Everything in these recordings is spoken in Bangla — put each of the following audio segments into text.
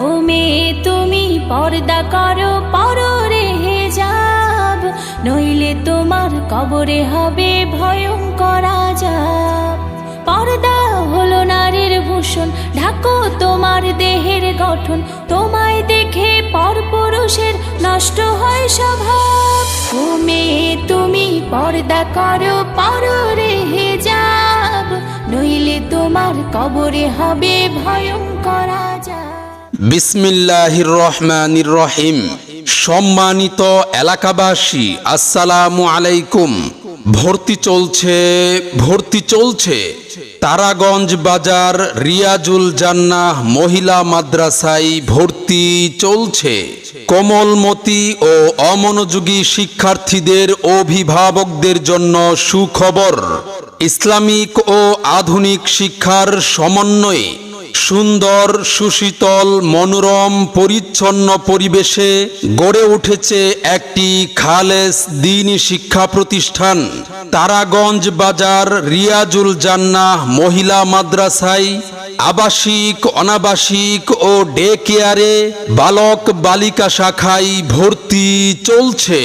ও মেয়ে তুমি পর্দা করো পররে হিজাব, নইলে তোমার কবরে হবে ভয়ঙ্কর আযাব। পর্দা হলো নারীর ভূষণ, ঢাকো তোমার দেহের গঠন, তোমায় দেখে পরপুরুষের নষ্ট হয় স্বভাব। ও মেয়ে তুমি পর্দা করো পররে হিজাব, নইলে তোমার কবরে হবে ভয়ঙ্কর আযাব। বিসমিল্লাহির রহমানির রহিম। সম্মানিত এলাকাবাসী, আসসালামু আলাইকুম। ভর্তি চলছে তারাগঞ্জ বাজার রিয়াজুল জান্নাহ মহিলা মাদ্রাসায় ভর্তি চলছে। কোমলমতি ও অমনোযোগী শিক্ষার্থীদের অভিভাবকদের জন্য সুখবর। ইসলামিক ও আধুনিক শিক্ষার সমন্বয়ে সুন্দর, সুশীতল, মনোরম, পরিচ্ছন্ন পরিবেশে গড়ে উঠেছে একটি খালেস দ্বীনি শিক্ষা প্রতিষ্ঠান। তারাগঞ্জ বাজার রিয়াজুল জান্নাহ মহিলা মাদ্রাসায় আবাসিক, অনাবাসিক ও ডে কেয়ারে বালক বালিকা শাখায় ভর্তি চলছে।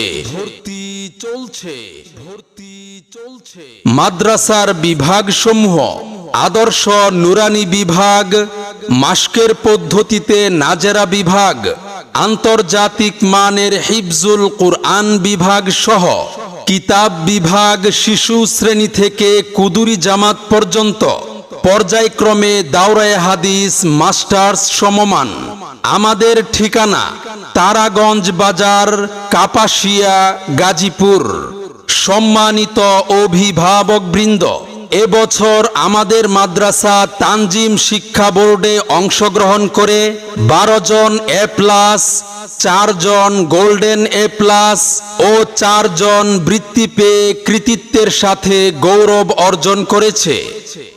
মাদ্রাসার বিভাগসমূহ: আদর্শ নুরানি বিভাগ, মাস্কের পদ্ধতিতে নাজেরা বিভাগ, আন্তর্জাতিক মানের হিফজুল কুরআন বিভাগ সহ কিতাব বিভাগ, শিশু শ্রেণী থেকে কুদুরি জামাত পর্যন্ত পর্যায়ক্রমে দাওরায়ে হাদিস মাস্টার্স সমমান। আমাদের ঠিকানা তারাগঞ্জ বাজার, কাপাসিয়া, গাজীপুর। সম্মানিত অভিভাবকবৃন্দ, এবছর আমাদের মাদ্রাসা তানজিম শিক্ষা বোর্ডে অংশগ্রহণ করে 12 জন A+, 4 জন গোল্ডেন A+ ও 4 জন বৃত্তি পেয়ে কৃতিত্বের সাথে গৌরব অর্জন করেছে।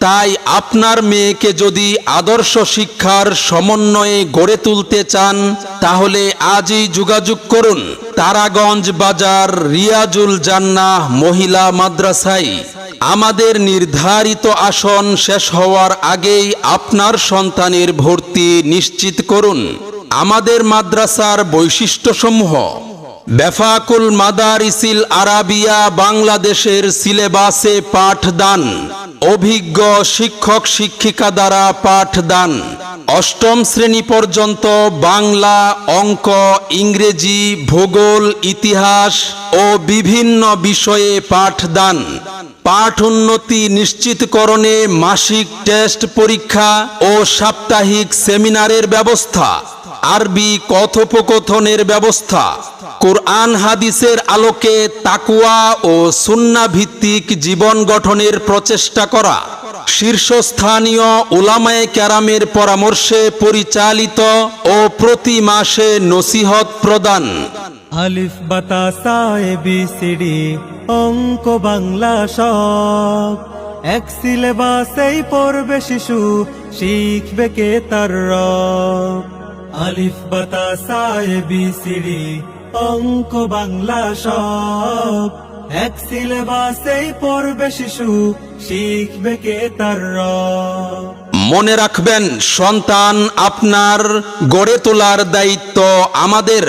তাই আপনার মেয়েকে যদি আদর্শ শিক্ষার সমন্বয়ে গড়ে তুলতে চান, তাহলে আজই যোগাযোগ করুন তারাগঞ্জ বাজার রিয়াজুল জান্নাহ মহিলা মাদ্রাসায়। আমাদের নির্ধারিত আসন শেষ হওয়ার আগেই আপনার সন্তানের ভর্তি নিশ্চিত করুন। আমাদের মাদ্রাসার বৈশিষ্ট্যসমূহ: বেফাকুল মাদারিসিল আরাবিয়া বাংলাদেশের সিলেবাসে পাঠদান, অভিজ্ঞ শিক্ষক শিক্ষিকা দ্বারা পাঠদান, 8ম শ্রেণী পর্যন্ত বাংলা, অঙ্ক, ইংরেজি, ভূগোল, ইতিহাস ও বিভিন্ন বিষয়ে পাঠদান। পাঠ উন্নতি নিশ্চিতকরণে মাসিক টেস্ট পরীক্ষা ও সাপ্তাহিক সেমিনারের ব্যবস্থা, আরবি কথোপকথনের ব্যবস্থা, কোরআন হাদিসের আলোকে তাকওয়া ও সুন্নাহ ভিত্তিক জীবন গঠনের প্রচেষ্টা করা, শীর্ষস্থানীয় উলামায়ে কেরামের পরামর্শে পরিচালিত ও প্রতি মাসে নসিহত প্রদান। আলিফ বাতা সা ABCD অঙ্ক বাংলা সব এক সিলেবাসেই পড়বে শিশু, শিখবে কে তার রব। আলিফ বাতা সা ABCD অঙ্ক বাংলা সব এক সিলেবাসেই পড়বে শিশু, শিখবে কে তার রব। মনে রাখবেন, সন্তান আপনার, গড়ে তোলার দায়িত্ব আমাদের।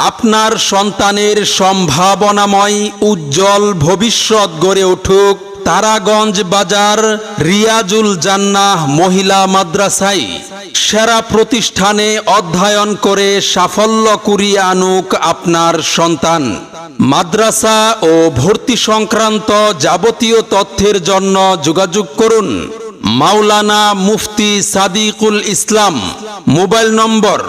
আপনার সন্তানের সম্ভাবনাময় উজ্জ্বল ভবিষ্যৎ গড়ে উঠুক তারাগঞ্জ বাজার রিয়াজুল জান্নাহ মহিলা মাদ্রাসায়। সেরা প্রতিষ্ঠানে অধ্যয়ন করে সাফল্য কুড়িয়ে আনুক আপনার সন্তান। মাদ্রাসা ও ভর্তি সংক্রান্ত যাবতীয় তথ্যের জন্য যোগাযোগ করুন মাওলানা মুফতি সাদিকুল ইসলাম। মোবাইল নম্বর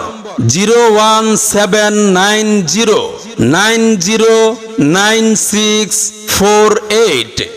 01790909648।